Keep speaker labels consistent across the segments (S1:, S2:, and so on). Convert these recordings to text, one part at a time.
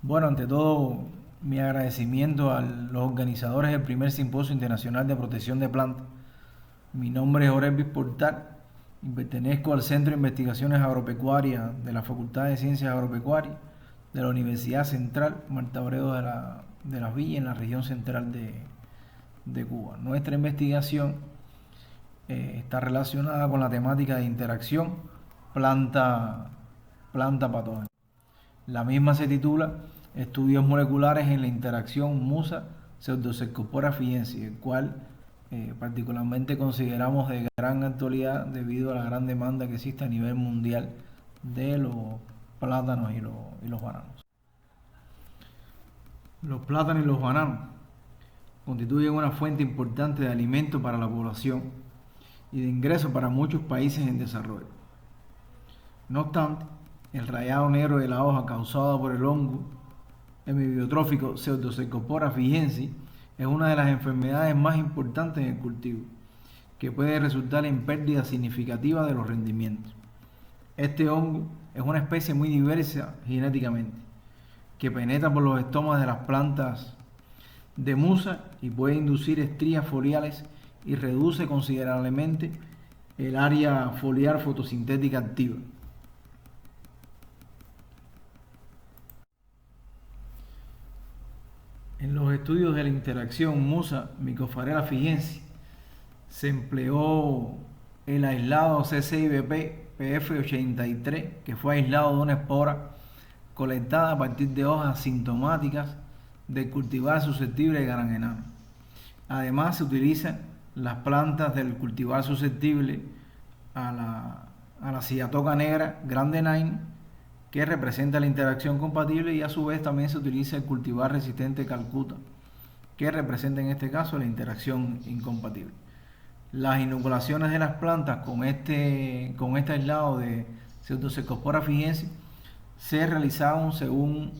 S1: Bueno, ante todo, mi agradecimiento a los organizadores del primer Simposio Internacional de Protección de Plantas. Mi nombre es Orelvis Portal y pertenezco al Centro de Investigaciones Agropecuarias de la Facultad de Ciencias Agropecuarias de la Universidad Central Marta Abreu de las Villas, en la región central de Cuba. Nuestra investigación está relacionada con la temática de interacción planta patógena. La misma se titula Estudios moleculares en la interacción musa Pseudocercospora fiensis, el cual particularmente consideramos de gran actualidad debido a la gran demanda que existe a nivel mundial de los plátanos y los bananos. Los plátanos y los bananos constituyen una fuente importante de alimento para la población y de ingresos para muchos países en desarrollo. No obstante, el rayado negro de la hoja causado por el hongo hemibiotrófico Pseudocercospora fiensis es una de las enfermedades más importantes en el cultivo, que puede resultar en pérdida significativa de los rendimientos. Este hongo es una especie muy diversa genéticamente, que penetra por los estomas de las plantas de musa y puede inducir estrías foliares y reduce considerablemente el área foliar fotosintética activa. En los estudios de la interacción musa-Mycopharella fiensis se empleó el aislado CCIBP PF83, que fue aislado de una espora colectada a partir de hojas sintomáticas del cultivar susceptible de gran enano. Además, se utilizan las plantas del cultivar susceptible a la cigatoca negra grande nine, que representa la interacción compatible, y a su vez también se utiliza el cultivar resistente Calcuta, que representa en este caso la interacción incompatible. Las inoculaciones de las plantas con este aislado de Pseudocercospora fiensis se realizaron según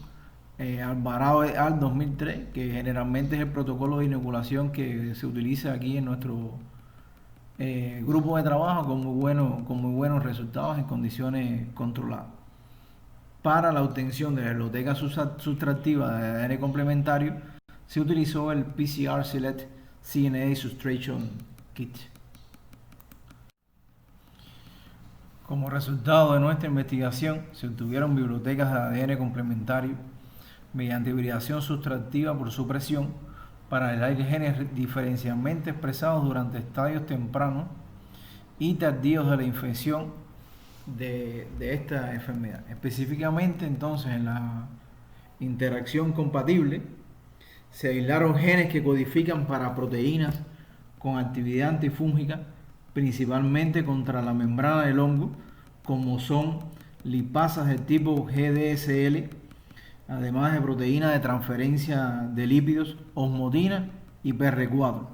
S1: Alvarado et al. 2003, que generalmente es el protocolo de inoculación que se utiliza aquí en nuestro grupo de trabajo con muy buenos resultados en condiciones controladas. Para la obtención de la biblioteca sustractiva de ADN complementario se utilizó el PCR Select CNA Substraction Kit. Como resultado de nuestra investigación, se obtuvieron bibliotecas de ADN complementario mediante hibridación sustractiva por supresión para aislar genes diferencialmente expresados durante estadios tempranos y tardíos de la infección de esta enfermedad. Específicamente, entonces, en la interacción compatible se aislaron genes que codifican para proteínas con actividad antifúngica, principalmente contra la membrana del hongo, como son lipasas del tipo GDSL, además de proteínas de transferencia de lípidos, osmotina y PR4,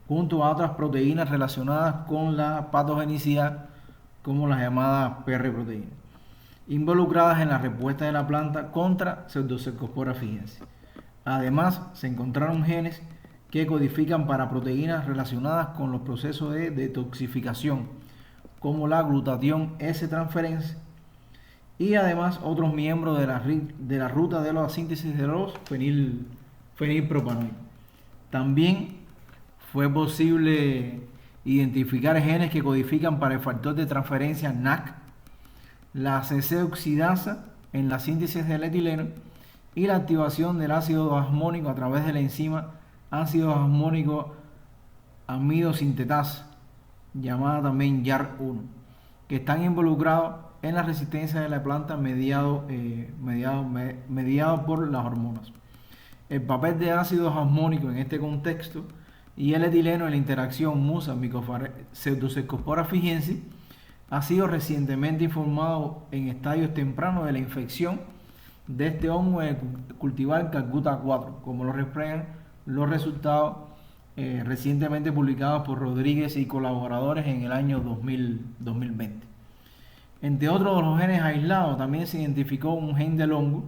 S1: junto a otras proteínas relacionadas con la patogenicidad, como las llamadas PR proteínas, involucradas en la respuesta de la planta contra Pseudocercospora fiensis. Además, se encontraron genes que codifican para proteínas relacionadas con los procesos de detoxificación, como la glutatión S-transferense, y además otros miembros de la ruta de la síntesis de los fenilpropanoicos. También fue posible identificar genes que codifican para el factor de transferencia NAC, la CC oxidasa en la síntesis del etileno y la activación del ácido osmónico a través de la enzima ácido osmónico amidosintetasa, llamada también YAR1, que están involucrados en la resistencia de la planta mediado por las hormonas. El papel de ácido osmónico en este contexto y el etileno en la interacción musa-Pseudocercospora fiensis ha sido recientemente informado en estadios tempranos de la infección de este hongo en el cultivar Calcuta 4, como lo reflejan los resultados recientemente publicados por Rodríguez y colaboradores en el año 2020. Entre otros de los genes aislados, también se identificó un gen del hongo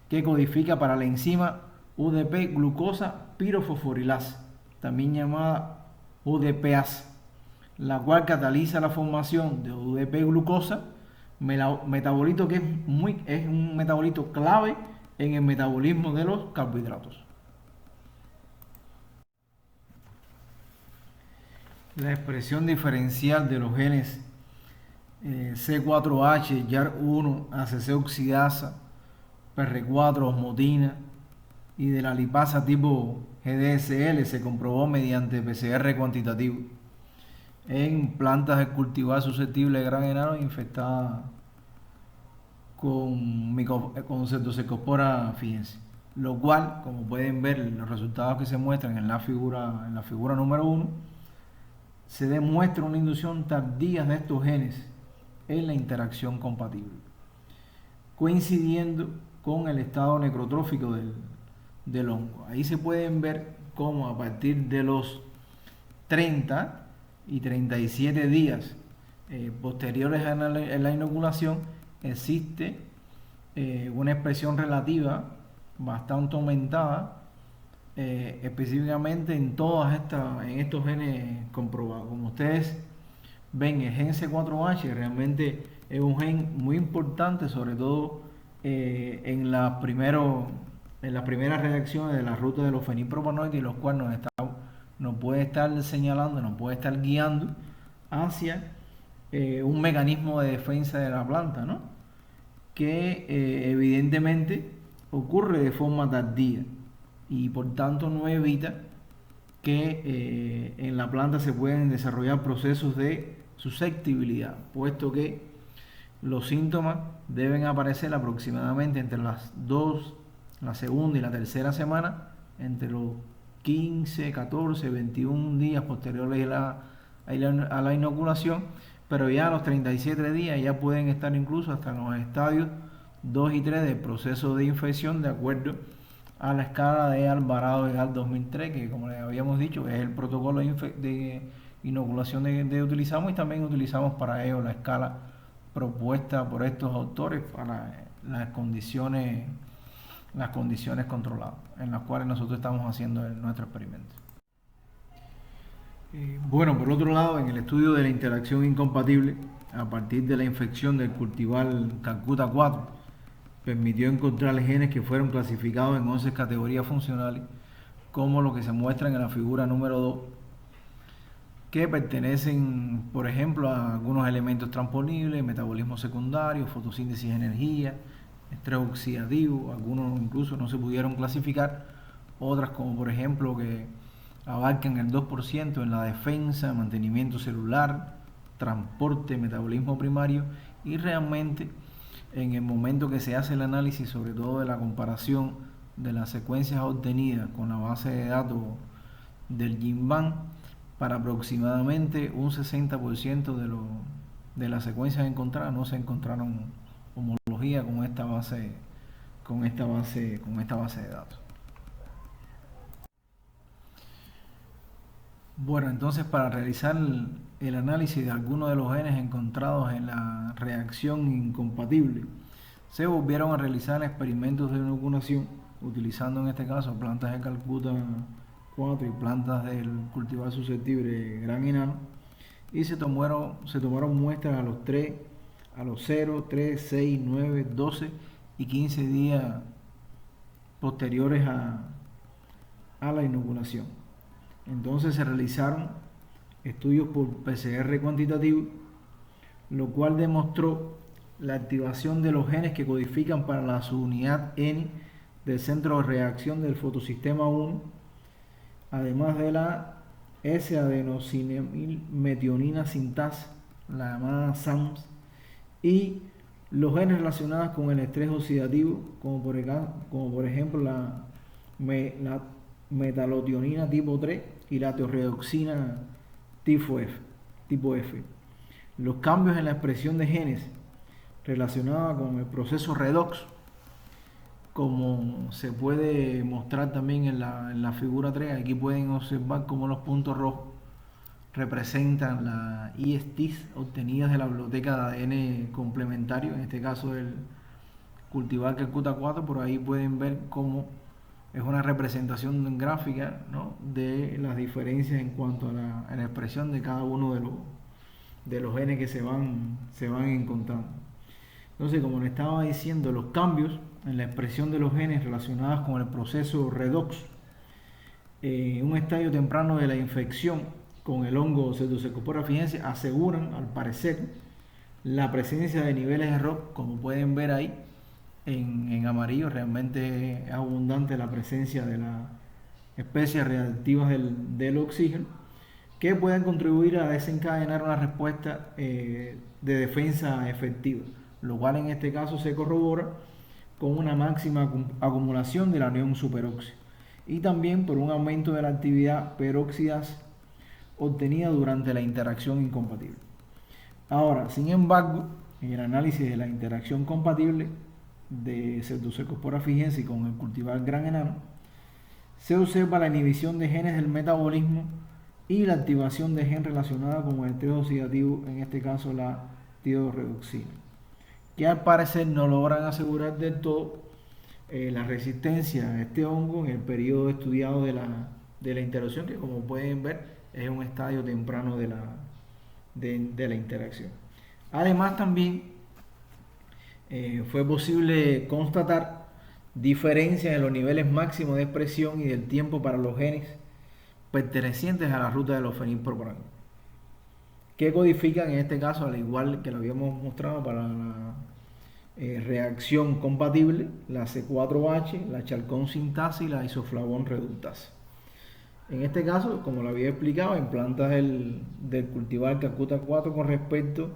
S1: que codifica para la enzima UDP glucosa pirofosforilasa, también llamada UDPase, la cual cataliza la formación de UDP glucosa, metabolito que es un metabolito clave en el metabolismo de los carbohidratos. La expresión diferencial de los genes C4H, YAR1, ACC oxidasa, PR4, osmotina y de la lipasa tipo GDSL se comprobó mediante PCR cuantitativo en plantas de cultivar susceptibles de gran enano infectadas con Cercospora, fíjense. Lo cual, como pueden ver, los resultados que se muestran en la figura número 1, se demuestra una inducción tardía de estos genes en la interacción compatible, coincidiendo con el estado necrotrófico del hongo. Ahí se pueden ver cómo a partir de los 30 y 37 días posteriores a la inoculación existe una expresión relativa bastante aumentada, específicamente en estos genes comprobados. Como ustedes ven, el gen C4H realmente es un gen muy importante, sobre todo en las primeras reacciones de la ruta de los fenilpropanoides, los cuales nos puede estar señalando, nos puede estar guiando hacia un mecanismo de defensa de la planta, ¿no? Que evidentemente ocurre de forma tardía y por tanto no evita que en la planta se pueden desarrollar procesos de susceptibilidad, puesto que los síntomas deben aparecer aproximadamente entre la segunda y la tercera semana, entre los 15, 14, 21 días posteriores a la inoculación, pero ya a los 37 días ya pueden estar incluso hasta en los estadios 2 y 3 del proceso de infección, de acuerdo a la escala de Alvarado et al. 2003, que como les habíamos dicho es el protocolo de inoculación de utilizamos, y también utilizamos para ello la escala propuesta por estos autores para las condiciones controladas en las cuales nosotros estamos haciendo nuestro experimento. Bueno, por otro lado, en el estudio de la interacción incompatible a partir de la infección del cultivar Calcuta 4, permitió encontrar genes que fueron clasificados en 11 categorías funcionales, como lo que se muestra en la figura número 2, que pertenecen, por ejemplo, a algunos elementos transponibles, metabolismo secundario, fotosíntesis de energía, estrés oxidativo. Algunos incluso no se pudieron clasificar, otras como por ejemplo que abarcan el 2% en la defensa, mantenimiento celular, transporte, metabolismo primario, y realmente en el momento que se hace el análisis, sobre todo de la comparación de las secuencias obtenidas con la base de datos del GenBank, para aproximadamente un 60% de las secuencias encontradas no se encontraron homología con esta base de datos. Bueno, entonces para realizar el análisis de algunos de los genes encontrados en la reacción incompatible, se volvieron a realizar experimentos de inoculación utilizando en este caso plantas de Calcuta 4 y plantas del cultivar susceptible de gran enano, y se tomaron muestras a los 0, 3, 6, 9, 12 y 15 días posteriores a la inoculación. Entonces se realizaron estudios por PCR cuantitativo, lo cual demostró la activación de los genes que codifican para la subunidad N del centro de reacción del fotosistema 1, además de la S-adenosinemetionina sintasa, la llamada SAMS, y los genes relacionados con el estrés oxidativo, como por ejemplo la metalotionina tipo 3 y la teorredoxina tipo F. Los cambios en la expresión de genes relacionados con el proceso redox, como se puede mostrar también en la figura 3, aquí pueden observar cómo los puntos rojos representan las ISTs obtenidas de la biblioteca de ADN complementario, en este caso del cultivar Calcuta 4. Por ahí pueden ver cómo es una representación gráfica, ¿no?, de las diferencias en cuanto a la expresión de cada uno de los genes que se van encontrando. Entonces, como le estaba diciendo, los cambios en la expresión de los genes relacionados con el proceso redox, un estadio temprano de la infección con el hongo Pseudocercospora fijense, aseguran, al parecer, la presencia de niveles de ROC, como pueden ver ahí en amarillo. Realmente es abundante la presencia de las especies reactivas del oxígeno, que pueden contribuir a desencadenar una respuesta de defensa efectiva, lo cual en este caso se corrobora con una máxima acumulación de la anión superóxido y también por un aumento de la actividad peróxidas obtenida durante la interacción incompatible. Ahora, sin embargo, en el análisis de la interacción compatible de Pseudocercospora fijense con el cultivar gran enano, se observa la inhibición de genes del metabolismo y la activación de gen relacionada con el estrés oxidativo, en este caso la tiroredoxina, que al parecer no logran asegurar del todo la resistencia a este hongo en el periodo estudiado de la interacción, que como pueden ver es un estadio temprano de la interacción. Además también fue posible constatar diferencias en los niveles máximos de expresión y del tiempo para los genes pertenecientes a la ruta de los fenilpropanol, que codifican en este caso, al igual que lo habíamos mostrado para la reacción compatible, la C4H, la chalcón sintasa y la isoflavón reductasa. En este caso, como lo había explicado, en plantas del cultivar Calcuta 4 con respecto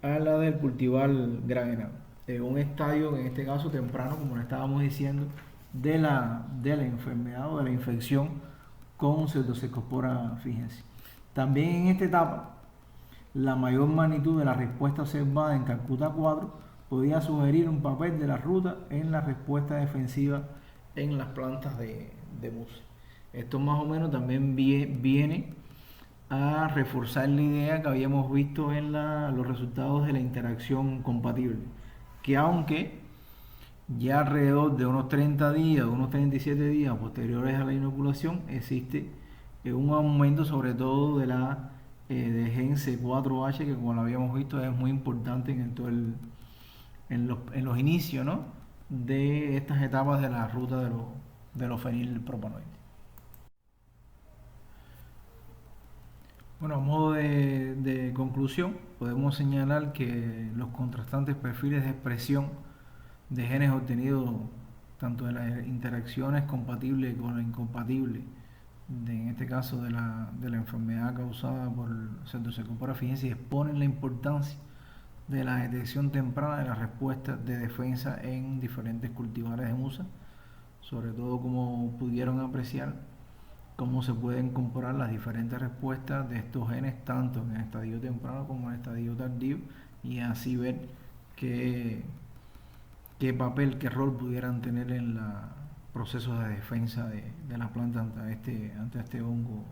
S1: a la del cultivar gran enano, un estadio en este caso temprano, como le estábamos diciendo, de la enfermedad o de la infección con Pseudocercospora fijense. También en esta etapa, la mayor magnitud de la respuesta observada en Calcuta 4 podía sugerir un papel de la ruta en la respuesta defensiva en las plantas de musa. Esto más o menos también viene a reforzar la idea que habíamos visto en los resultados de la interacción compatible, que aunque ya alrededor de unos 30 días, unos 37 días posteriores a la inoculación, existe un aumento sobre todo de la de gen C4H, que como lo habíamos visto es muy importante en los inicios, ¿no?, de estas etapas de la ruta de los fenilpropanoides. Bueno, a modo de conclusión, podemos señalar que los contrastantes perfiles de expresión de genes obtenidos tanto en las interacciones compatibles como las incompatibles, en este caso de la enfermedad causada por Pseudocercospora fijense, exponen la importancia de la detección temprana de las respuestas de defensa en diferentes cultivares de musa, sobre todo como pudieron apreciar cómo se pueden comparar las diferentes respuestas de estos genes tanto en el estadio temprano como en el estadio tardío, y así ver qué papel, qué rol pudieran tener en los procesos de defensa de la planta ante este hongo.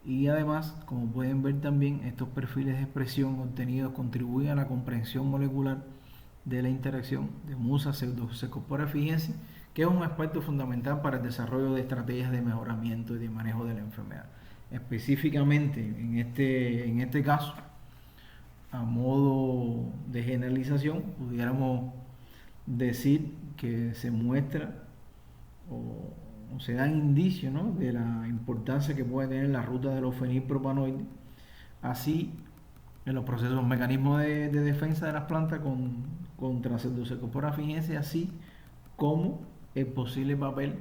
S1: Y además, como pueden ver también, estos perfiles de expresión obtenidos contribuyen a la comprensión molecular de la interacción de musa Pseudocercospora fijense, que es un aspecto fundamental para el desarrollo de estrategias de mejoramiento y de manejo de la enfermedad. Específicamente en este caso, a modo de generalización, pudiéramos decir que se muestra o se dan indicios, ¿no?, de la importancia que puede tener la ruta de los fenilpropanoides, así en los procesos, mecanismos de defensa de las plantas contra Pseudocercospora fijense, así como el posible papel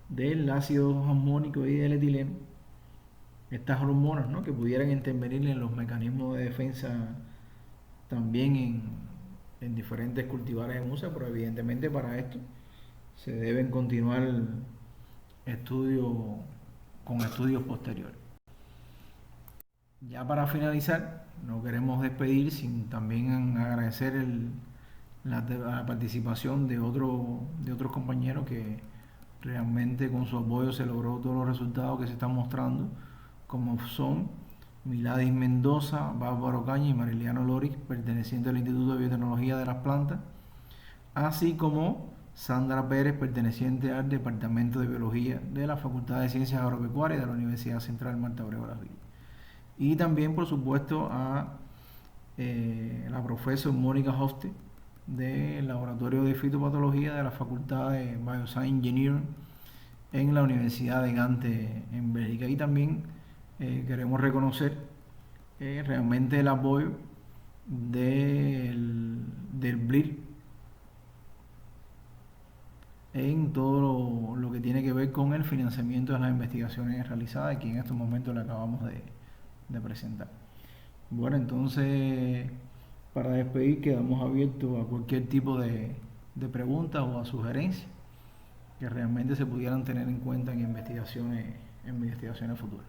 S1: del ácido armónico y del etileno, estas hormonas, ¿no?, que pudieran intervenir en los mecanismos de defensa también en diferentes cultivares de musa, pero evidentemente para esto se deben continuar con estudios posteriores. Ya para finalizar, no queremos despedir sin también agradecer la participación de otros compañeros que realmente con su apoyo se logró todos los resultados que se están mostrando, como son Miladis Mendoza, Bárbaro Caña y Mariliano Lorix, pertenecientes al Instituto de Biotecnología de las Plantas, así como Sandra Pérez, perteneciente al Departamento de Biología de la Facultad de Ciencias Agropecuarias de la Universidad Central Marta Abreu Las Villas. Y también, por supuesto, a la profesora Mónica Hoste del Laboratorio de Fitopatología de la Facultad de Bioscience Engineering en la Universidad de Gante en Bélgica. Y también queremos reconocer realmente el apoyo del BLIR en todo lo que tiene que ver con el financiamiento de las investigaciones realizadas, que en estos momentos le acabamos de presentar. Bueno, entonces, para despedir, quedamos abiertos a cualquier tipo de preguntas o a sugerencias que realmente se pudieran tener en cuenta en investigaciones futuras.